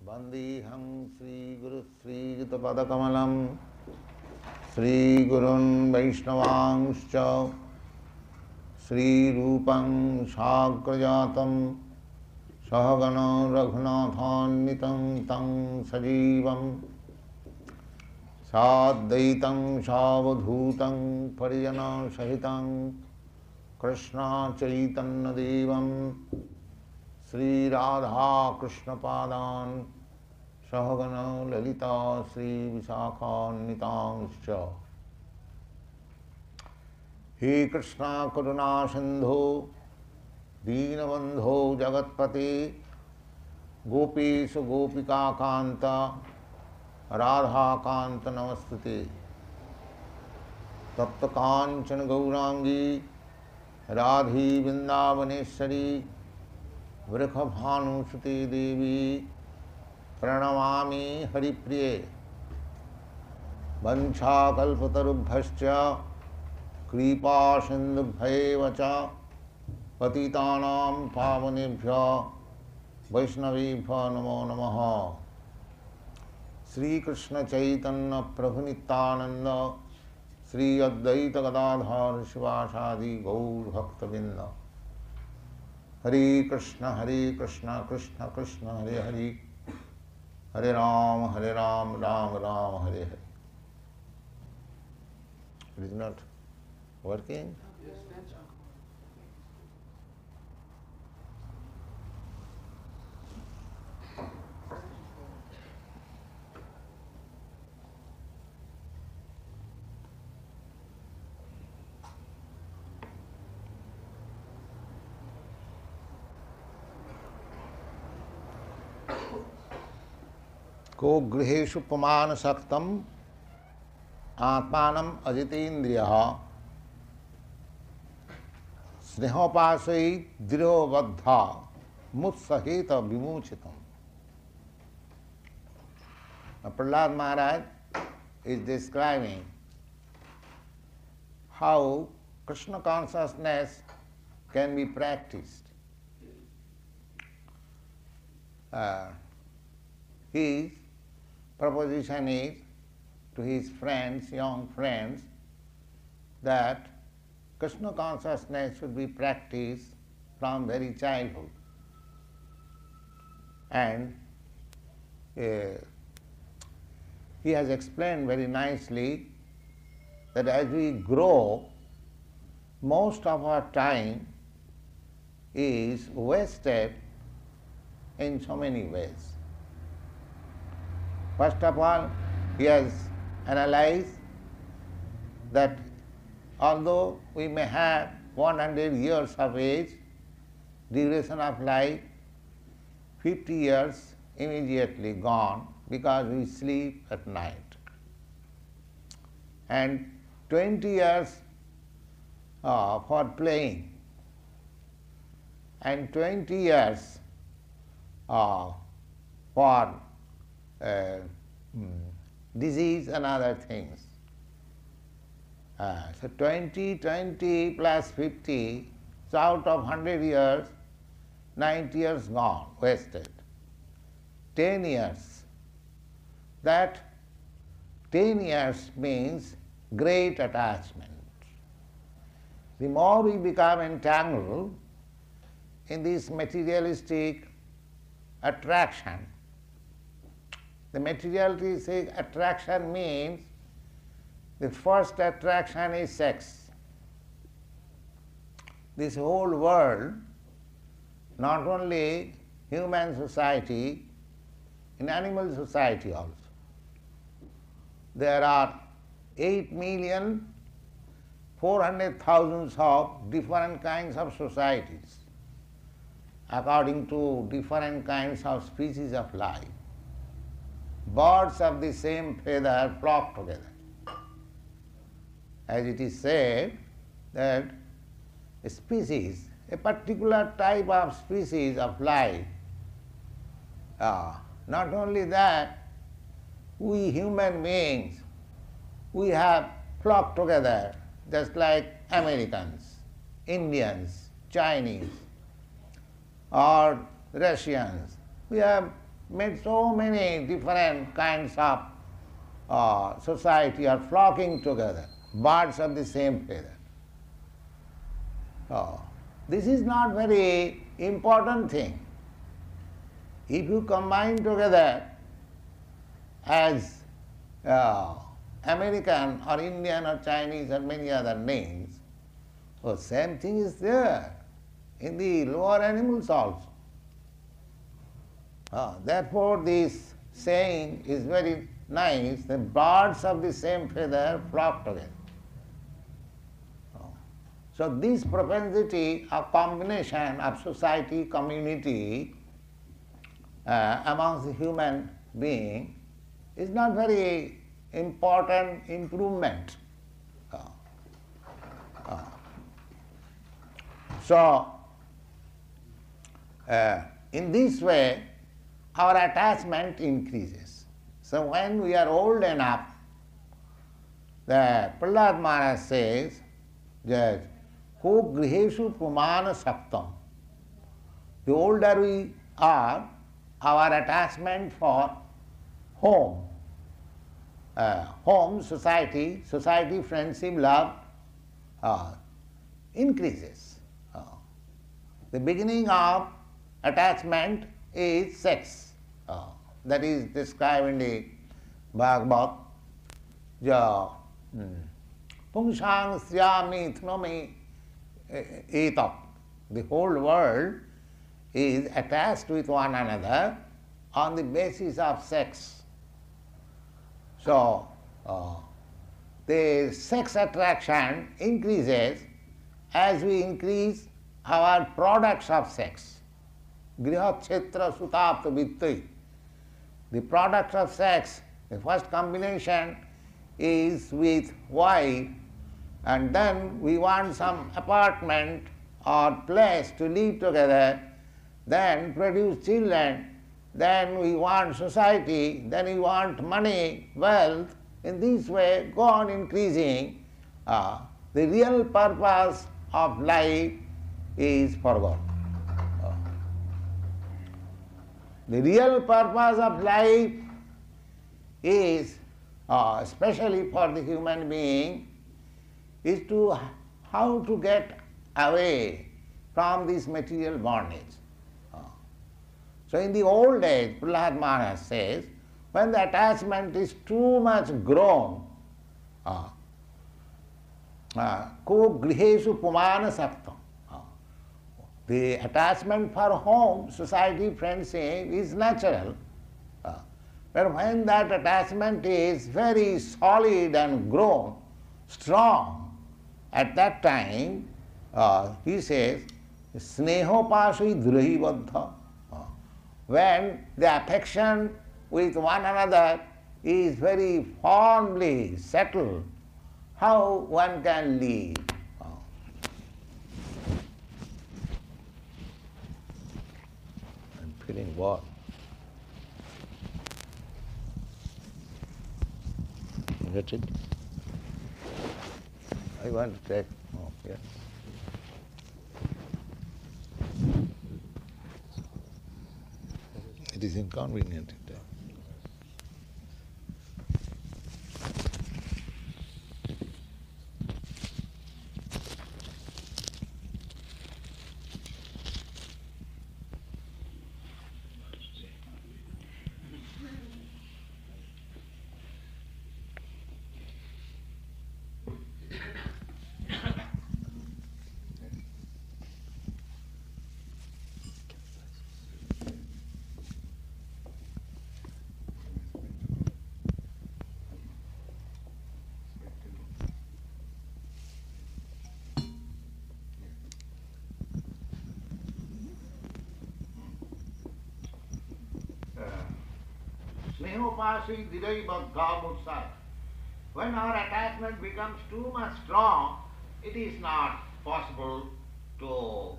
वंदेहं श्रीगुरुश्रीयुतपदकमलं श्रीगुरुन् वैष्णवांश्च श्रीरूपं साग्रजातं सहगण रघुनाथान्वितं तं सजीवं साद्वैतं सावधूतं परिजनसहितं कृष्णचैतन्यदेवं श्री राधा कृष्ण पादान सहगण ललिता श्री विशाखान्वितांश्च। हे कृष्णा करुणा सिंधु दीनबंधो जगत्पते गोपीश गोपिका कांत राधा कांत नमस्तुते। तप्त कांचन गौरांगी राधी वृंदावनेश्वरी वृषभानुसुते देवी प्रणमामि हरिप्रिये। वंशाकल्पतरुभ्यश्च कृपा सिन्धुभ्यैव च पतितानां पावनेभ्यो वैष्णवेभ्यो नमो नमः। श्री कृष्ण चैतन्य प्रभु नित्यानंद श्री अद्वैत गदाधर शिवासादि गौर भक्तवृंद। हरे कृष्ण कृष्ण कृष्ण हरे हरे, हरे Ram Ram Ram Hare Hare. It is not working? को गृहेषु पुमान सक्तम आत्मानम अजितेन्द्रियः स्नेहोपासै दृढ़बद्धा मुत्सहित विमोचितम्। Prahlad Maharaj is describing how Krishna consciousness can be practiced. His proposition is to his friends, young friends, that Krishna consciousness should be practiced from very childhood. And he has explained very nicely that as we grow, most of our time is wasted in so many ways. First of all, he has analyzed that although we may have 100 years of age, duration of life, 50 years immediately gone because we sleep at night. And 20 years for playing, and 20 years for disease and other things. So 20 plus 50, so out of 100 years, 90 years gone, wasted. 10 years. That 10 years means great attachment. The more we become entangled in this materialistic attraction, the materialistic attraction means the first attraction is sex. This whole world, not only human society, in animal society also, there are 8,400,000 of different kinds of societies, according to different kinds of species of life. Birds of the same feather flock together. As it is said that a species, a particular type of species of life, not only that, we human beings, we have flocked together just like Americans, Indians, Chinese, or Russians. We have made so many different kinds of society are flocking together, birds of the same feather. This is not very important thing. If you combine together as American or Indian or Chinese or many other names, so same thing is there in the lower animals also. Therefore, this saying is very nice, the birds of the same feather flock together. So this propensity of combination of society, community amongst the human being is not very important improvement. So in this way, our attachment increases. So when we are old enough, the Prahlad Maharaj says that Ko griheshu pumana saptam. The older we are, our attachment for home, society, friendship, love increases. The beginning of attachment is sex. That is described in the Bhagavad. Pungsang sriyami thnomi etat. The whole world is attached with one another on the basis of sex. So, the sex attraction increases as we increase our products of sex. Griha kshetra sutapta vittai. The products of sex, the first combination is with wife, and then we want some apartment or place to live together, then produce children, then we want society, then we want money, wealth. In this way, go on increasing. The real purpose of life is forgotten. The real purpose of life is, especially for the human being, is to how to get away from this material bondage. So in the old age, Prahlad Maharaj says, when the attachment is too much grown, ko griheshu pumana saptam. The attachment for home, society, friendship is natural. But when that attachment is very solid and grown, strong, at that time, he says, snehopasui dhruhi baddha. When the affection with one another is very firmly settled, how one can live? I'm feeling warm. That's it. I want to take, yes. It is inconvenient. When our attachment becomes too much strong, it is not possible to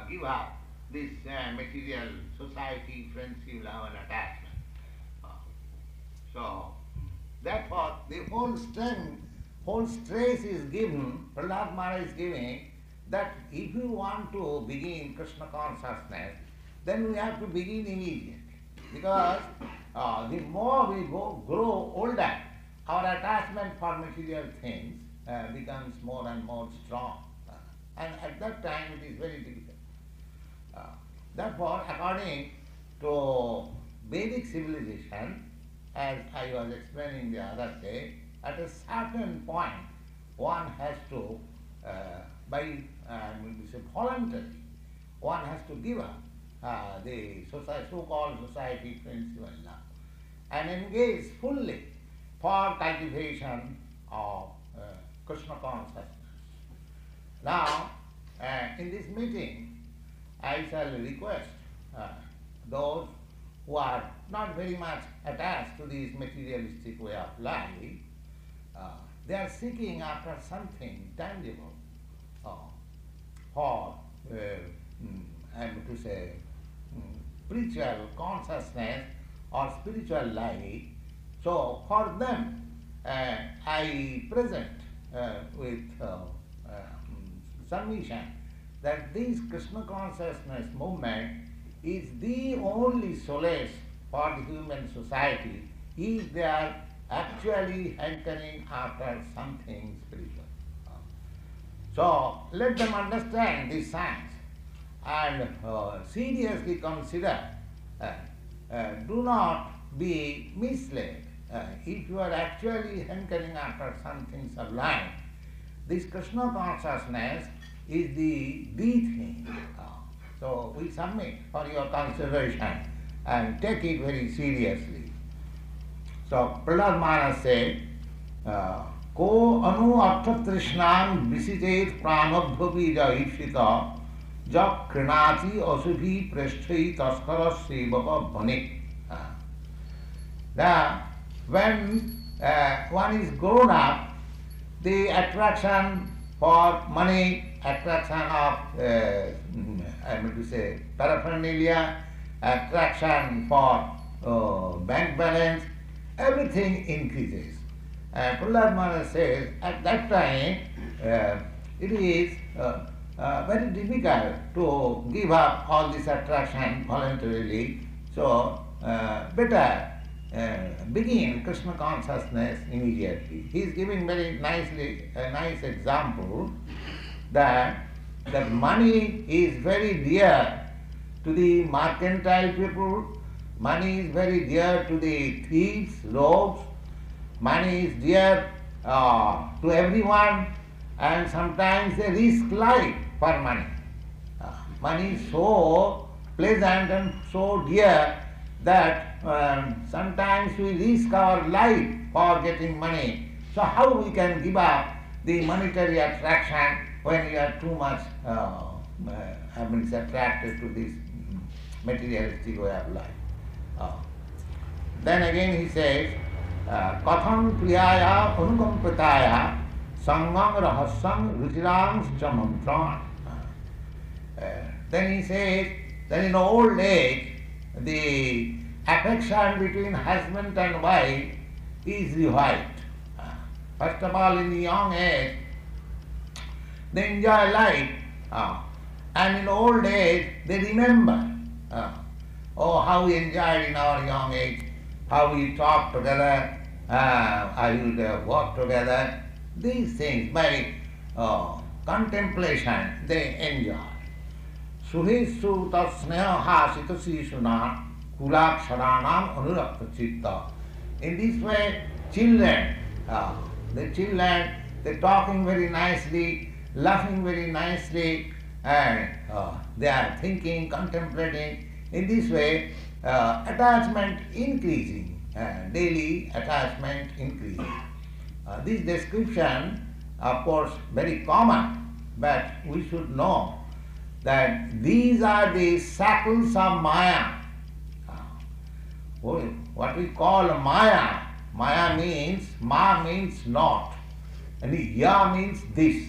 give up this material society, friendship, love and attachment. So, therefore, the whole strength, whole stress is given, Prahlad Maharaj is giving, that if you want to begin Krishna consciousness, then we have to begin immediately. Because the more we grow older, our attachment for material things becomes more and more strong. And at that time it is very difficult. Therefore, according to Vedic civilization, as I was explaining the other day, at a certain point one has to, voluntary, one has to give up the so-called society principle now and engage fully for cultivation of Krishna consciousness. Now, in this meeting, I shall request those who are not very much attached to this materialistic way of life, they are seeking after something tangible for, I am to say, spiritual consciousness or spiritual life. So for them, I present with submission that this Krishna consciousness movement is the only solace for the human society if they are actually hankering after something spiritual. So let them understand this science and seriously consider, do not be misled. If you are actually hankering after something sublime, this Krishna consciousness is the thing. So we submit for your consideration and take it very seriously. So Prahlad Maharaj said, Ko anu artha trishnan visitet pranabhavi jaishita jak krinati asubhi preshthai taskara sevaka bhanik. Now, when one is grown up, the attraction for money, attraction of, I mean to say, paraphernalia, attraction for bank balance, everything increases. Prahlad Maharaj says, at that time, it is very difficult to give up all this attraction voluntarily. So, better begin Krishna consciousness immediately. He is giving very nicely a nice example that money is very dear to the mercantile people, money is very dear to the thieves, rogues, money is dear to everyone, and sometimes they risk life for money. Money is so pleasant and so dear that sometimes we risk our life for getting money. So how we can give up the monetary attraction when we are too much attracted to this materialistic way of life? Then again he says, Katham priyaya anukampataya sangam rahasam ruchirang chamantran. Then he says that in old age, the affection between husband and wife is revived. First of all, in the young age, they enjoy life, and in old age, they remember, how we enjoyed in our young age, how we talked together, how we worked together. These things, by contemplation, they enjoy. Suhesu tasneha sitasishuna kulaksharanam anurakta chitta. In this way, children, they're talking very nicely, laughing very nicely, and they are thinking, contemplating. In this way, attachment increasing, daily attachment increasing. This description, of course, very common, but we should know that these are the shackles of Maya. What we call Maya, Maya means, Ma means not, and Ya means this.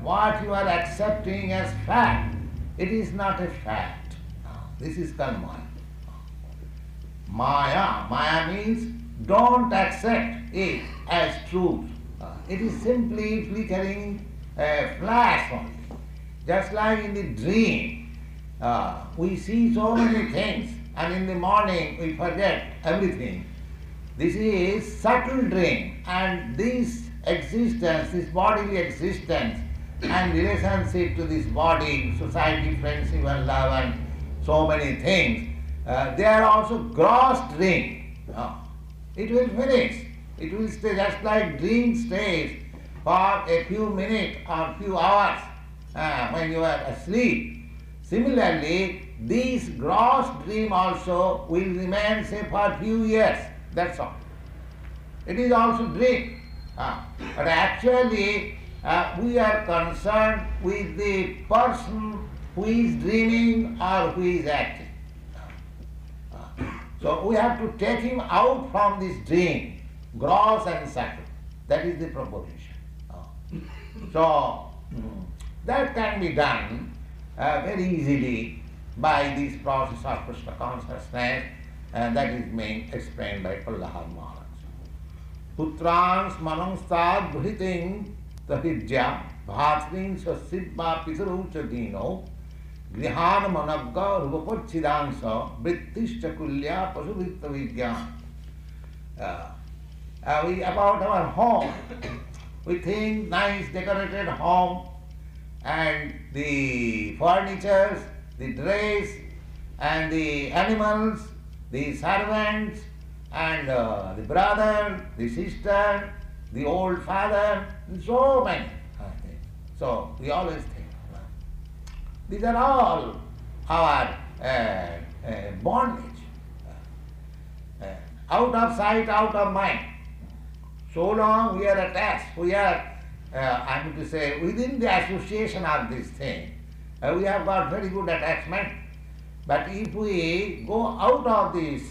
What you are accepting as fact, it is not a fact. This is called Maya. Maya, Maya means don't accept it as truth. It is simply flickering flash only. Just like in the dream, we see so many things, and in the morning we forget everything. This is subtle dream, and this existence, this bodily existence and relationship to this body, society, friendship and love and so many things, they are also gross dream. It will finish. It will stay just like dream stays for a few minutes or few hours when you are asleep. Similarly, this gross dream also will remain, say, for a few years. That's all. It is also dream. But actually, we are concerned with the person who is dreaming or who is acting. So we have to take him out from this dream, gross and subtle. That is the proposition. So that can be done very easily by this process of Krishna consciousness, and that is being explained by Prahlad Maharaj. Putrans manangstad bhriting tahidya bhatrin sasibba pisarucha dino grihan managga rupapachidansa vrittischa kulya pasuvritta vigyan. About our home, we think nice decorated home and the furnitures, the dress and the animals, the servants and the brother, the sister, the old father, so many things. So we always think, these are all our bondage. Out of sight, out of mind. So long we are attached, we are, I mean to say, within the association of this thing, we have got very good attachment. But if we go out of this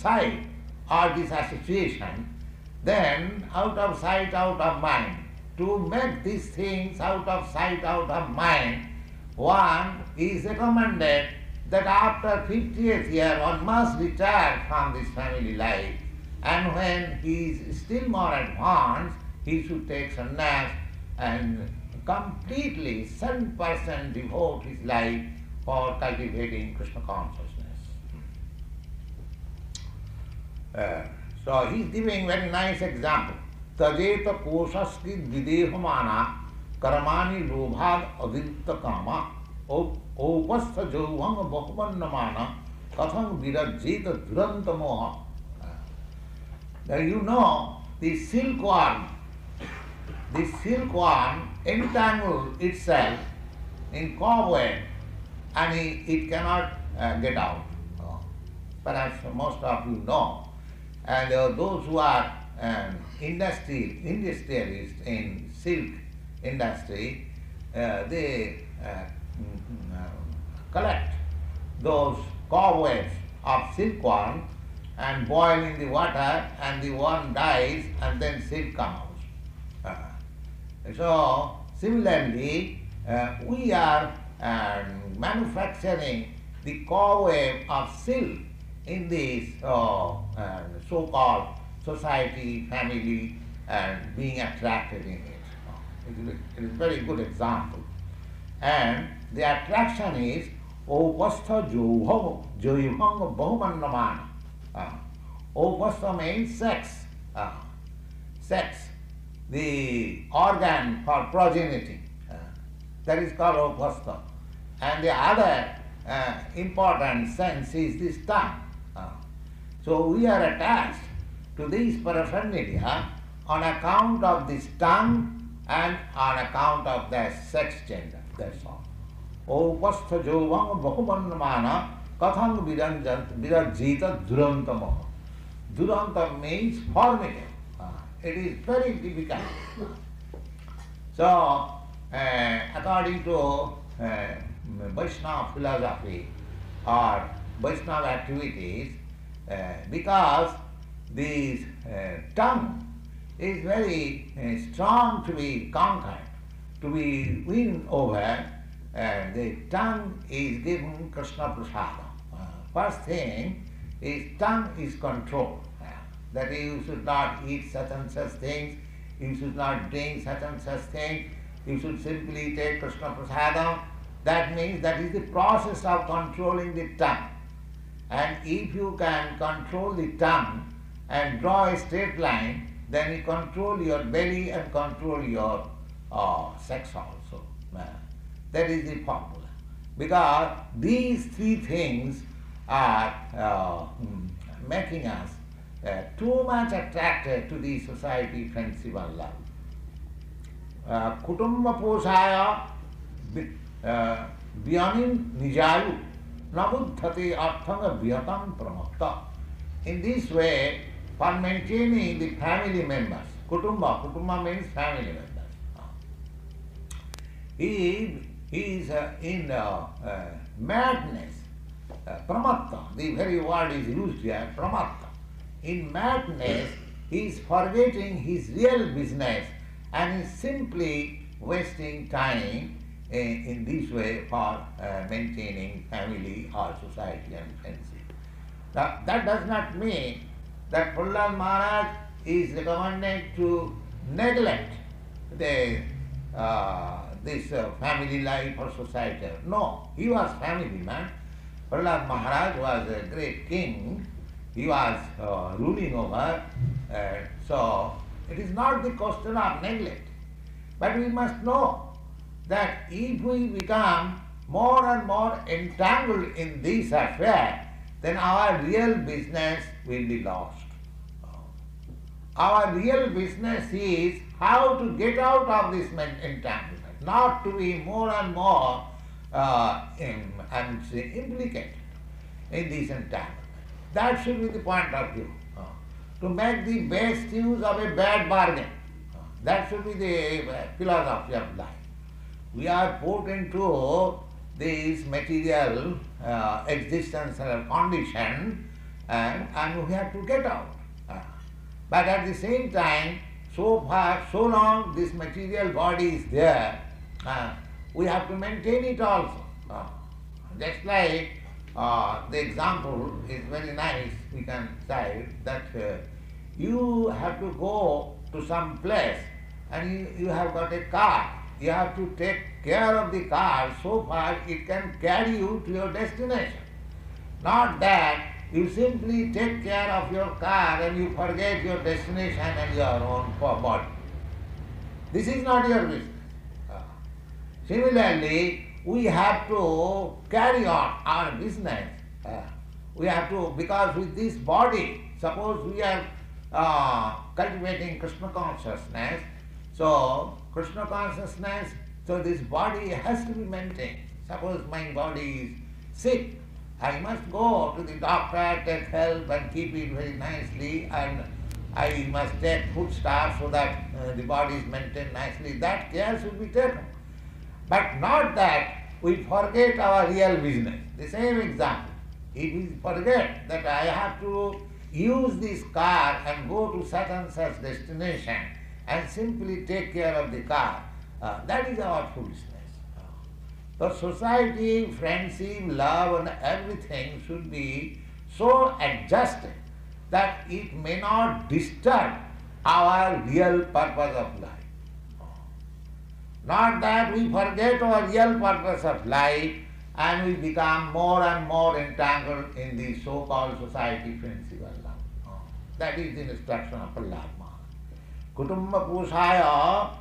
sight or this association, then out of sight, out of mind. To make these things out of sight, out of mind, one is recommended that after 50th year one must retire from this family life, and when he is still more advanced, he should take sannyas and completely 100% devote his life for cultivating Krishna consciousness. So he is giving very nice example. Tajeta kosaskrit videhamana karamani lobhad adilta kama opastha jauvang bahuvannamana katham virajjita duranta moha. Now you know the silkworm entangles itself in cobweb and it cannot get out. Perhaps most of you know. And those who are industrialists in silk industry, they collect those cobwebs of silkworm and boil in the water, and the worm dies and then silk comes out. So similarly, we are manufacturing the cobweb of silk in this so-called society, family, and being attracted in it. It is a very good example. And the attraction is opastha joyvang bahumannamana. Opastha means sex. Sex, the organ for progeny. That is called opastha. And the other important sense is this tongue. So we are attached to this paraphernalia on account of this tongue and on account of their sex gender. That's all. Opastha jovang bahumannamana kathang virajjita durantamaha. Duranta means formidable. It is very difficult. So, according to Vaishnava philosophy or Vaishnava activities, because this tongue is very strong to be conquered, to be won over, the tongue is given Krishna prasada. First thing is tongue is controlled. That you should not eat such and such things, you should not drink such and such things, you should simply take Krishna prasada. That means that is the process of controlling the tongue. And if you can control the tongue and draw a straight line, then you control your belly and control your sex also. That is the formula. Because these three things are making us too much attracted to the society friendship and love. Kutumba posaya vyanim nijayu nabuddhate arthanga vyatam pramakta. In this way, for maintaining the family members, kutumba means family members. He is in madness, pramatta, the very word is used here, pramatta. In madness, he is forgetting his real business and is simply wasting time in this way for maintaining family or society and friendship. That does not mean that Prahlad Maharaj is recommended to neglect the this family life or society. No, he was family man. Prahlad Maharaj was a great king. He was ruling over. So it is not the question of neglect. But we must know that if we become more and more entangled in this affair, then our real business will be lost. Our real business is how to get out of this entanglement, not to be more and more implicated in this entanglement. That should be the point of view. To make the best use of a bad bargain. That should be the philosophy of life. We are put into this material existential condition and we have to get out. But at the same time, so long this material body is there, we have to maintain it also. Just like the example is very nice, we can say that you have to go to some place and you have got a car. You have to take care of the car so far it can carry you to your destination. Not that you simply take care of your car and you forget your destination and your own body. This is not your business. Similarly, we have to carry on our business. We have to, because with this body, suppose we are cultivating Krishna consciousness, so Krishna consciousness, so this body has to be maintained. Suppose my body is sick, I must go to the doctor, take help and keep it very nicely, and I must take foodstuffs so that the body is maintained nicely. That care should be taken. But not that we forget our real business. The same example. If we forget that I have to use this car and go to such and such destination and simply take care of the car, that is our foolishness. The society, friendship, love and everything should be so adjusted that it may not disturb our real purpose of life. Not that we forget our real purpose of life and we become more and more entangled in the so-called society, friendship and love. That is the instruction of Prahlad Maharaj. Kutumba posaya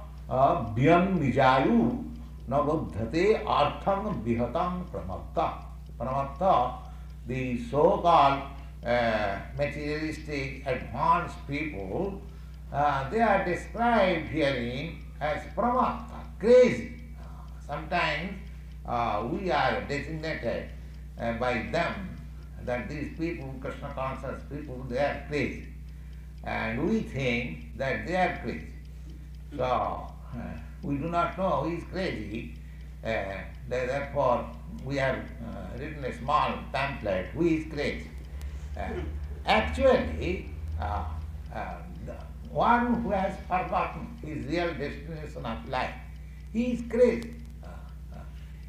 vyam nijayu nabuddhate artham vihatam pramakta. Pramakta, the so-called materialistic advanced people, they are described herein as pramakta, crazy. Sometimes we are designated by them that these people, Krishna conscious people, they are crazy. And we think that they are crazy. So, we do not know who is crazy. Therefore, we have written a small pamphlet, who is crazy. Actually, the one who has forgotten his real destination of life, he is crazy.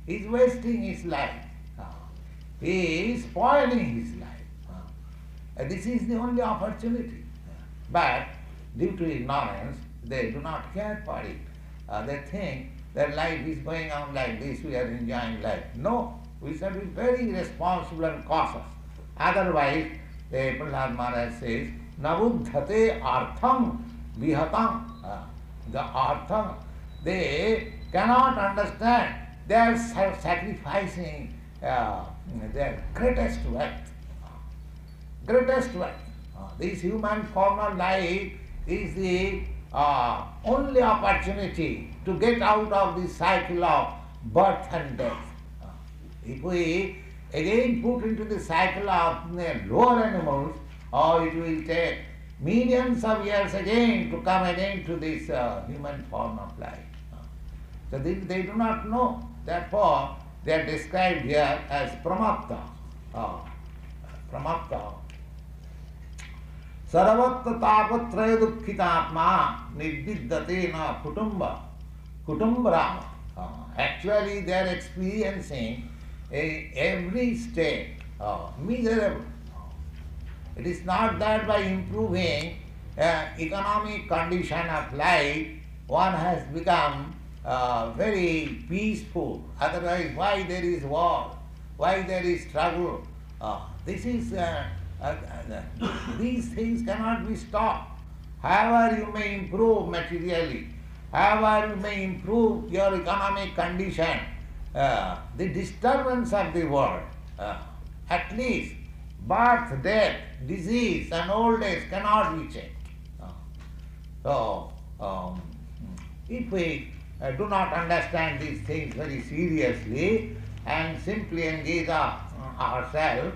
He is wasting his life. He is spoiling his life. This is the only opportunity. But due to ignorance, they do not care for it. They think that life is going on like this, we are enjoying life. No, we should be very responsible and cautious Otherwise, the Prahlad Maharaj says, Nabuddhate artham vihatam. The artham, they cannot understand. They are sacrificing their greatest wealth. Greatest wealth. This human form of life is the only opportunity to get out of the cycle of birth and death. If we again put into the cycle of lower animals, it will take millions of years again to come again to this human form of life. So they do not know. Therefore, they are described here as pramakta. Pramakta. Saravatta tapatraya dukkhitatma nidviddate na kutumbrama. Actually, they are experiencing every state miserable. It is not that by improving economic condition of life, one has become very peaceful. Otherwise, why there is war? Why there is struggle? These things cannot be stopped. However you may improve materially, however you may improve your economic condition, the disturbance of the world, at least birth, death, disease and old age cannot be checked. If we do not understand these things very seriously and simply engage ourselves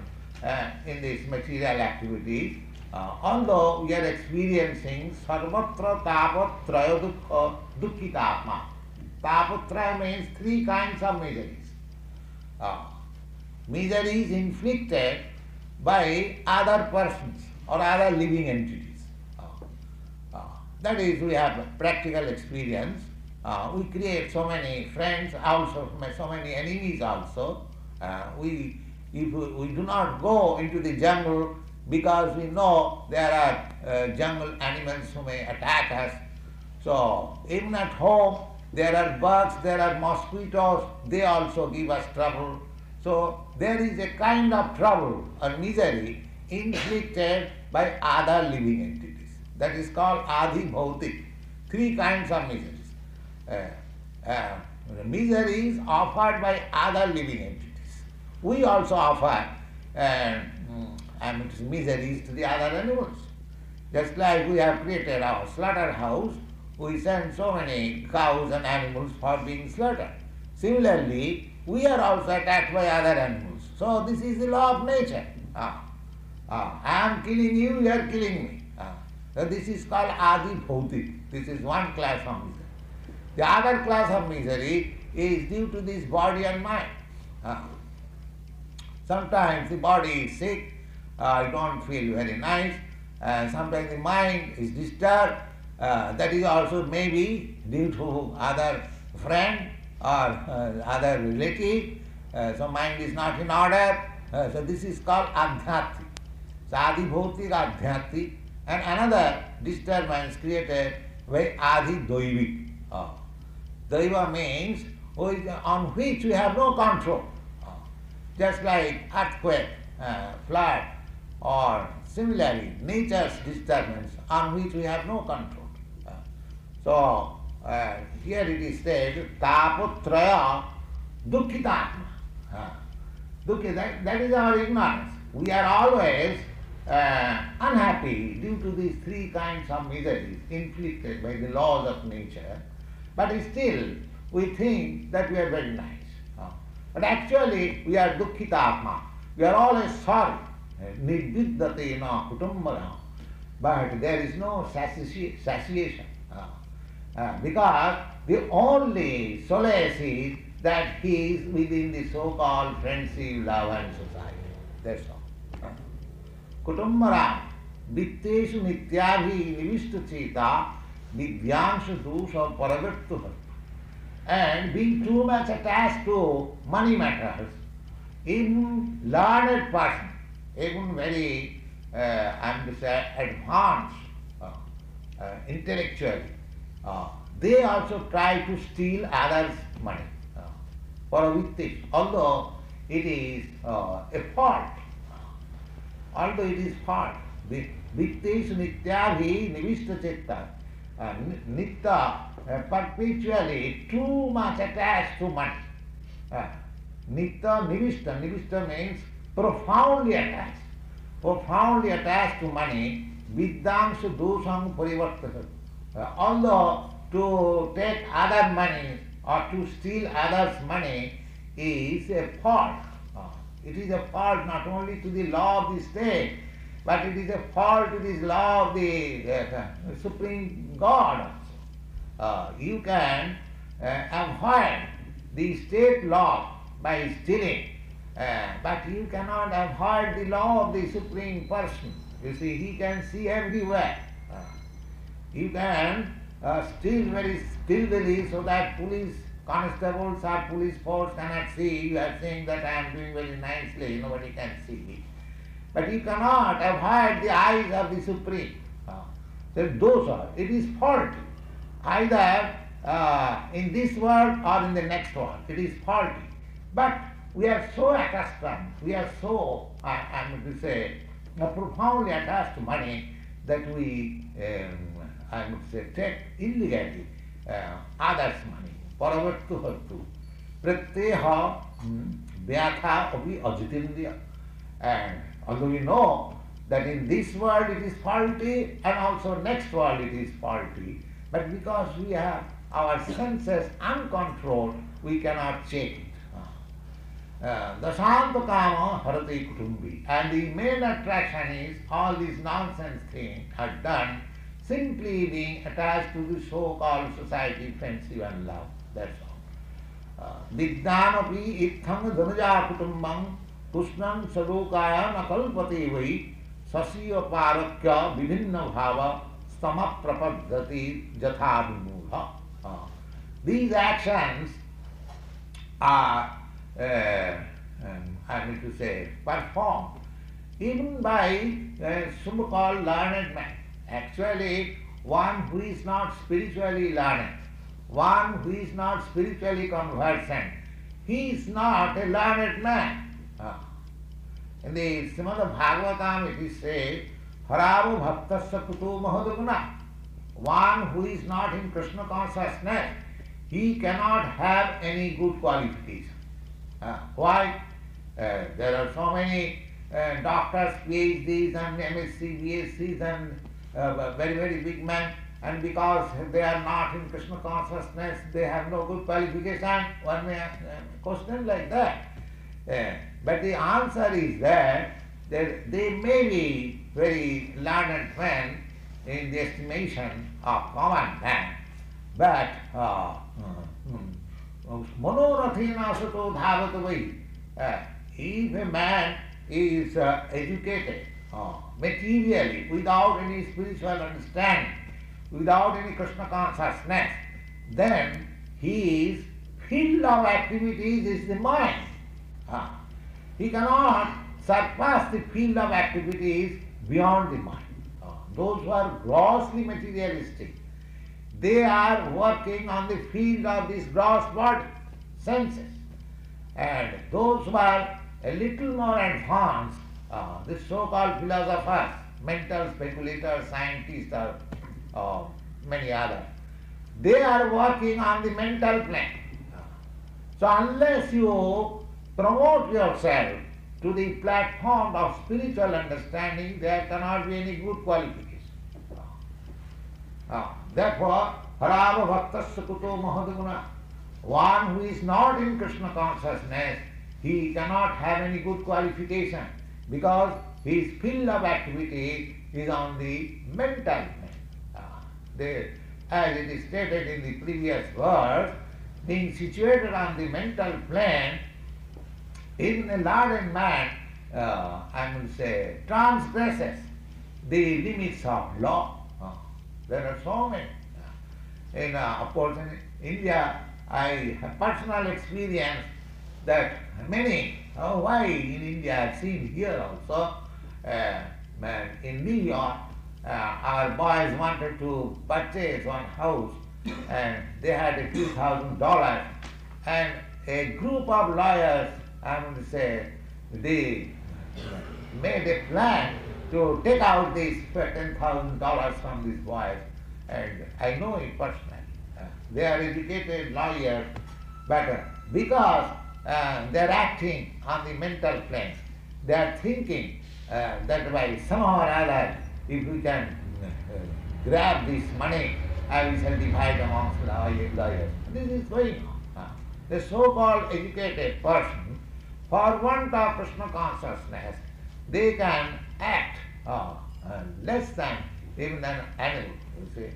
in these material activities, although we are experiencing sarvatra tapatraya dukkhitatma. Tapatraya means three kinds of miseries. Miseries inflicted by other persons or other living entities. That is, we have practical experience. We create so many friends, also so many enemies also. If we do not go into the jungle because we know there are jungle animals who may attack us. So even at home there are bugs, there are mosquitoes, they also give us trouble. So there is a kind of trouble or misery inflicted by other living entities. That is called adi bhautik. Three kinds of miseries. Miseries offered by other living entities. We also offer miseries to the other animals. Just like we have created our slaughterhouse, we send so many cows and animals for being slaughtered. Similarly, we are also attacked by other animals. So this is the law of nature. I am killing you, you are killing me. So this is called adi bhautik. This is one class of misery. The other class of misery is due to this body and mind. Sometimes the body is sick, you don't feel very nice. Sometimes the mind is disturbed. That is also maybe due to other friend or other relative. So mind is not in order. So this is called adhyattik. So adi bhautik, adhyattik. And another disturbance created by adi doivik. Daiva means on which we have no control. Just like earthquake, flood, or similarly nature's disturbance on which we have no control. So here it is said, tapatraya dukkhitatma. That is our ignorance. We are always unhappy due to these three kinds of miseries inflicted by the laws of nature, but still we think that we are very nice. But actually we are dukkhitatma. We are always sorry. Nidviddate na kutumbara. But there is no satiation. Because the only solace is that he is within the so-called friendship, love and society. That's all. Kutumbara vitteshu nityabhi nivishtu cheta vidyanshu dusha paravirtu. And being too much attached to money matters, even learned person, even very advanced intellectually, they also try to steal others' money for a vittesh, although it is a fault. although it is false. Vitteshu nityabhi nivishta chitta. Nitya, perpetually too much attached to money. Nitya nivishta. Nivishta means profoundly attached. Profoundly attached to money. Vidyangshu dosam parivartasa. Although to take other money or to steal others' money is a fault. It is a fault not only to the law of the state, but it is a fault to the law of the Supreme God also. You can avoid the state law by stealing, but you cannot avoid the law of the Supreme Person. You see, he can see everywhere. You can steal very stealthily so that police constables or police force cannot see. You are saying that I am doing very nicely, nobody can see me. But you cannot avoid the eyes of the Supreme. So those are, it is faulty. Either in this world or in the next world, it is faulty. But we are so accustomed, we are so, I am to say, profoundly attached to money that we, I would say, take illegally others' money. Paravattu hartu. Pratyeha vyatha api ajitindriya. And although we know that in this world it is faulty and also next world it is faulty, but because we have our senses uncontrolled, we cannot check it. Dasanta kama harati kutumbi. And the main attraction is all these nonsense things are done simply being attached to the so-called society, friendship and love. That's all. Viddhanapi itham dhanuja kutumbam tushnam sadokaya nakalpati vai sasiya parakya vivinna bhava stama prapaddhati jatha vimudha. These actions are, I mean to say, performed even by so-called learned men. Actually, one who is not spiritually learned, one who is not spiritually conversant, he is not a learned man. In the Srimad Bhagavatam it is said, Haravo bhaktasya kuto mahadaguna. One who is not in Krishna consciousness, he cannot have any good qualification. Why? There are so many doctors, PhDs and MSc, BScs and very, very big men, and because they are not in Krishna consciousness, they have no good qualification. One may question like that. But the answer is that they may be very learned men in the estimation of common man, but Manorathena sato dhavatavai. If a man is educated materially, without any spiritual understanding, without any Krishna consciousness, then his field of activities is the mind. He cannot surpass the field of activities beyond the mind. Those who are grossly materialistic, they are working on the field of this gross body, senses. And those who are a little more advanced, the so-called philosophers, mental speculators, scientists, or many others, they are working on the mental plane. So unless you promote yourself to the platform of spiritual understanding, there cannot be any good qualification. Therefore, Harava bhaktasya kuto mahadaguna. One who is not in Krishna consciousness, he cannot have any good qualification because his field of activity is on the mental plane. As it is stated in the previous verse, being situated on the mental plane, even a learned man, I will say, transgresses the limits of law. There are so many. Of course, in India, I have personal experience that many, why in India, I've seen here also, in New York, our boys wanted to purchase one house and they had a few $1,000s, and a group of lawyers, I would say, they made a plan to take out these $10,000 from these boys, and I know it personally. They are educated lawyers, but because they are acting on the mental plane, they are thinking that by somehow or other, if we can grab this money, we shall divide amongst the lawyers. This is going on. The so-called educated person, for want of Krishna consciousness, they can act less than even an animal, you see.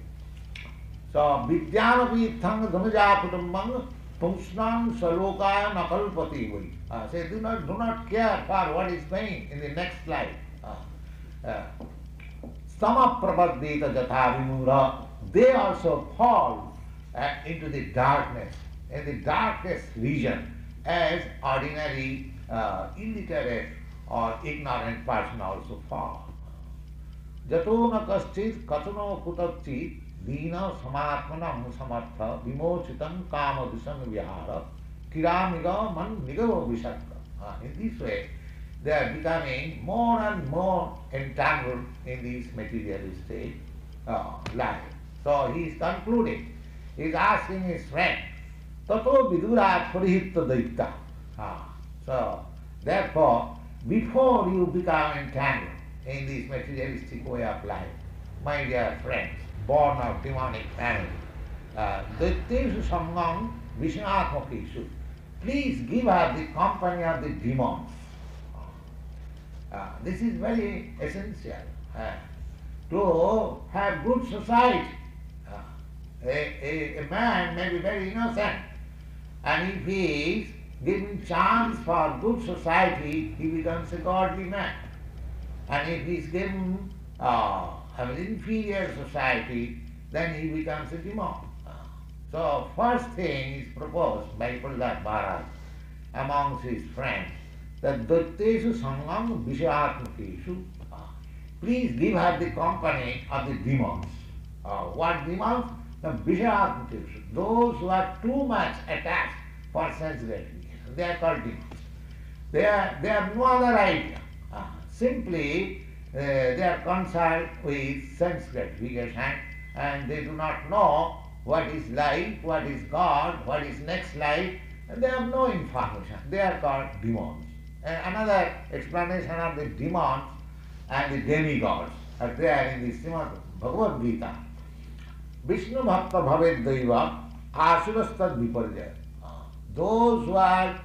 So, Vidyanapi Thang Dhanuja Kutumbang Pungsnan Salokaya Nakalpati Vai. Say, do not care for what is going in the next life. Sama Prabhadita Jatha Vimura, they also fall into the darkness, in the darkest region, as ordinary, illiterate or ignorant person also fall. Jato na kaschit katano kutachit dina samatmana musamartha vimochitam kama dusan vihara kiramiga man nigava visakka. In this way, they are becoming more and more entangled in this materialistic life. So he is concluding, he is asking his friend, Tato vidurat parihipta daita. So, therefore, before you become entangled in this materialistic way of life, my dear friends, born of demonic family, Daiteshu Sangam Vishnatmakeshu, please give up the company of the demons. This is very essential to have good society. A man may be very innocent, and if he is given chance for good society, he becomes a godly man. And if he is given an inferior society, then he becomes a demon. So first thing is proposed by Prahlad Maharaj amongst his friends, that Daiteshu Sangam Vishayatmakeshu, please give her the company of the demons. What demons? The Vishayatmakeshu, those who are too much attached for sense gratification. They are called demons. They have no other idea. Simply, they are concerned with sense gratification, and they do not know what is life, what is God, what is next life, and they have no information. They are called demons. And another explanation of the demons and the demigods are there in the Srimad Bhagavad Gita. Vishnu Bhakta Bhaved Daiva Asurastad Viparjaya. Those who are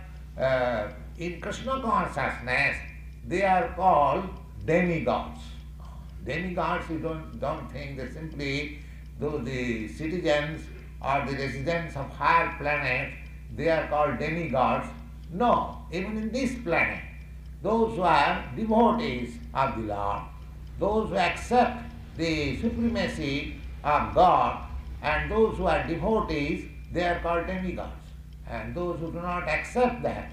in Krishna consciousness, they are called demigods. Demigods, you don't think that simply the citizens or the residents of higher planets, they are called demigods. No, even in this planet, those who are devotees of the Lord, those who accept the supremacy of God, and those who are devotees, they are called demigods. And those who do not accept that,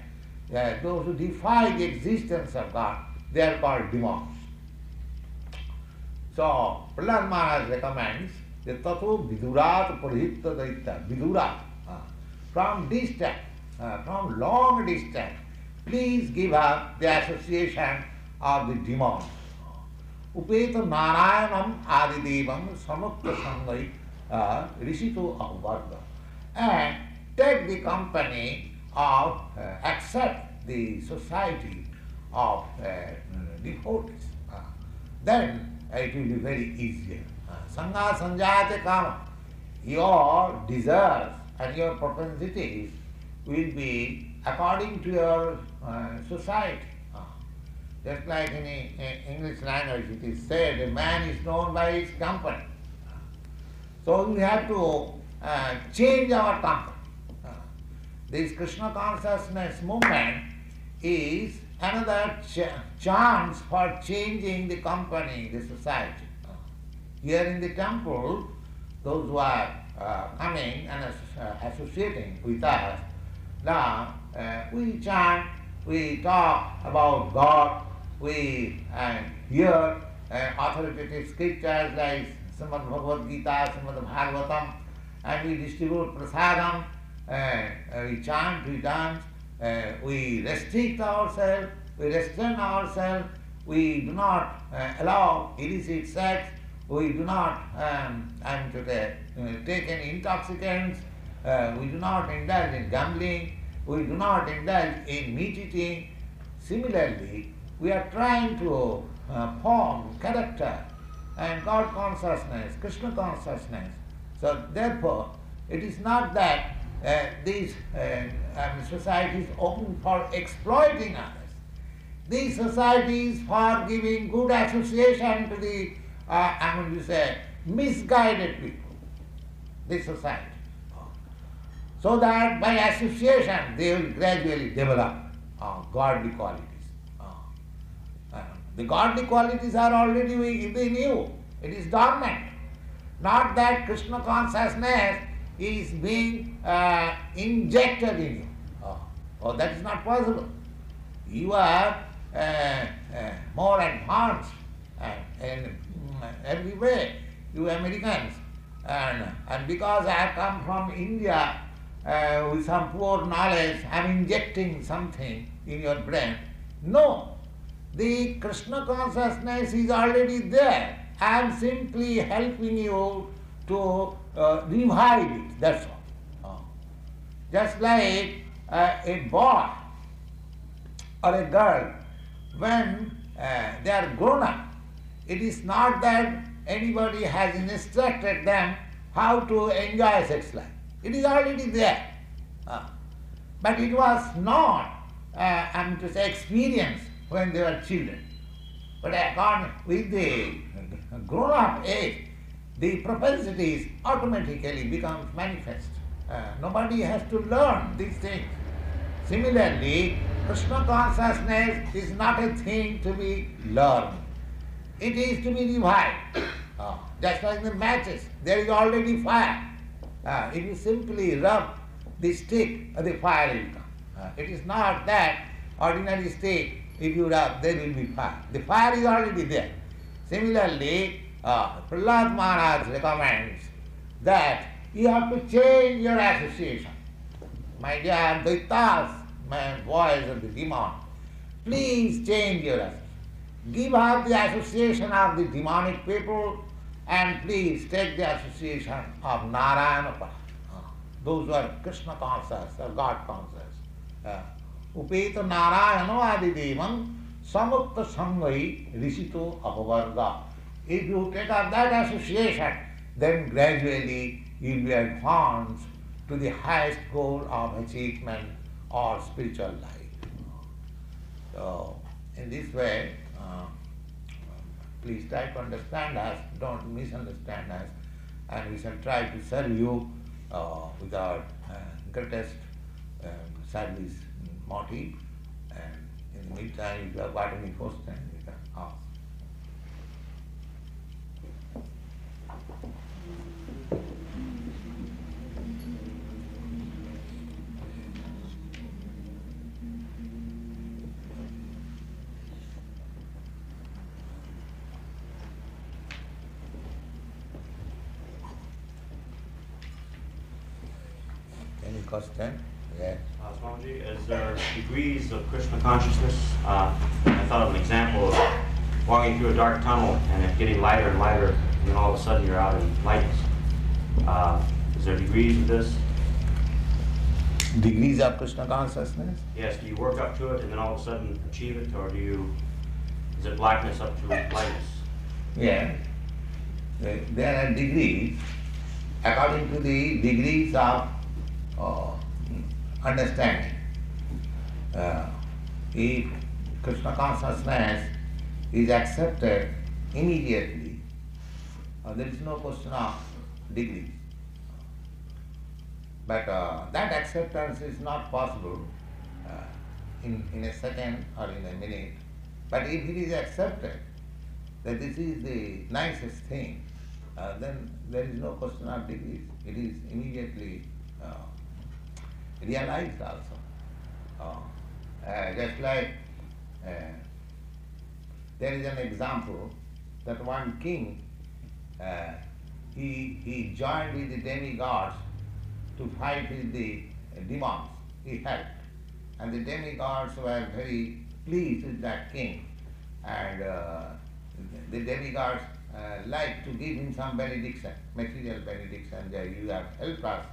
those who defy the existence of God, they are called demons. So, Prahlad Maharaj recommends that Tato Vidurat Parihipta Daita, Vidurat, from distance, from long distance, please give up the association of the demons. Upeta Narayanam Adidevam Samukta Sangai Rishito Avvarga. And take the company of, accept the society of devotees. Then it will be very easier. Sangha Sanjayate Kama. Your desires and your propensities will be according to your society. Just like in English language it is said, a man is known by his company. So we have to change our company. This Krishna consciousness movement is another chance for changing the company, the society. Here in the temple, those who are coming and associating with us, now we chant, we talk about God, we hear authoritative scriptures like Srimad Bhagavad Gita, Srimad Bhagavatam, and we distribute prasadam, we chant, we dance, we restrict ourselves, we restrain ourselves, we do not allow illicit sex, we do not take any intoxicants, we do not indulge in gambling, we do not indulge in meat eating. Similarly, we are trying to form character and God consciousness, Krishna consciousness. So therefore, it is not that these societies open for exploiting others. These societies for giving good association to the, misguided people, this society. So that by association they will gradually develop godly qualities. The godly qualities are already within you. It is dormant. Not that Krishna consciousness is being injected in you. Oh, that is not possible. You are more advanced in every way, you Americans. And because I have come from India with some poor knowledge, I am injecting something in your brain. No, the Krishna consciousness is already there. I am simply helping you to revive it, that's all. Just like a boy or a girl, when they are grown up, it is not that anybody has instructed them how to enjoy sex life. It is already there. But it was not, experienced when they were children. But with the grown-up age, the propensities automatically become manifest. Nobody has to learn these things. Similarly, Krishna consciousness is not a thing to be learned. It is to be revived. Just like the matches, there is already fire. If you simply rub the stick, the fire will come. It is not that ordinary stick, if you rub, there will be fire. The fire is already there. Similarly, Prahlad Maharaj recommends that you have to change your association. My dear Daitas, my boys of the demon, please change your association. Give up the association of the demonic people and please take the association of Narayana, those who are Krishna conscious or God conscious. Upeta Narayano Adidevam Samukta Sangai Rishito Apavarga. If you take up that association, then gradually you will be advanced to the highest goal of achievement or spiritual life. So, in this way, please try to understand us, don't misunderstand us, and we shall try to serve you with our greatest service motive. And in the meantime, if you have got any question, you can ask. Any question? Yes. Swamiji, is there degrees of Krishna consciousness? I thought of an example of walking through a dark tunnel and it getting lighter and lighter, and then all of a sudden you're out in lights. Is there degrees of this? Degrees of Krishna consciousness? Yes. Do you work up to it and then all of a sudden achieve it, or is it blackness up to lightness? Yes. There are degrees according to the degrees of understanding. If Krishna consciousness is accepted immediately, there is no question of degrees. But that acceptance is not possible in a second or in a minute. But if it is accepted that this is the nicest thing, then there is no question of degrees. It is immediately realized also. Just like there is an example that one king, he joined with the demigods to fight with the demons. He helped. And the demigods were very pleased with that king. and the demigods like to give him some benediction, material benediction, that you have helped us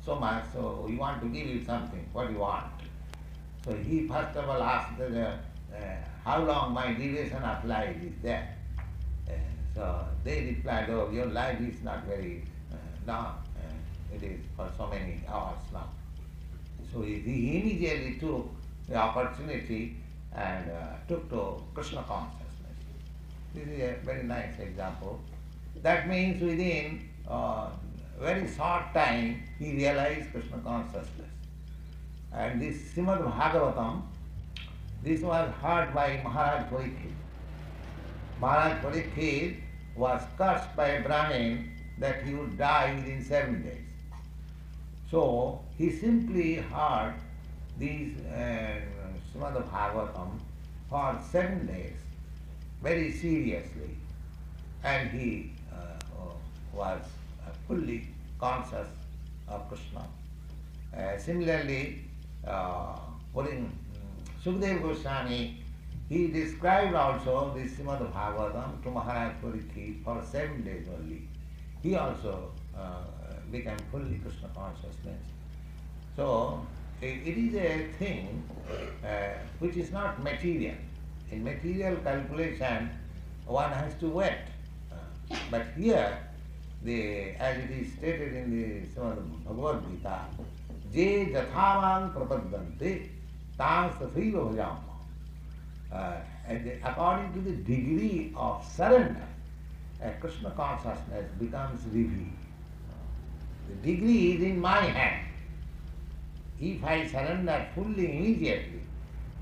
so much, so we want to give you something, what do you want? So he first of all asked how long my duration of life is there. So they replied, oh, your life is not very long, it is for so many hours long. So he immediately took the opportunity and took to Krishna consciousness. This is a very nice example. That means within very short time he realized Krishna consciousness. And this Srimad Bhagavatam, this was heard by Maharaj Parikshit. Maharaj Parikshit was cursed by a Brahmin that he would die within 7 days. So he simply heard these Srimad Bhagavatam for 7 days very seriously, and he was fully conscious of Krishna. Similarly, Sukadeva Goswami, he described also this Srimad Bhagavatam to Maharaj Parikshit for 7 days only. He also became fully Krishna consciousness. So it is a thing which is not material. In material calculation, one has to wait. But here, as it is stated in the Srimad Bhagavad Gita, Je jathavan prapaddante tam sathaiva bhajama. According to the degree of surrender, Krishna consciousness becomes revealed. The degree is in my hand. If I surrender fully immediately,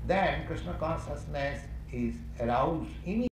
then Krishna consciousness is aroused immediately.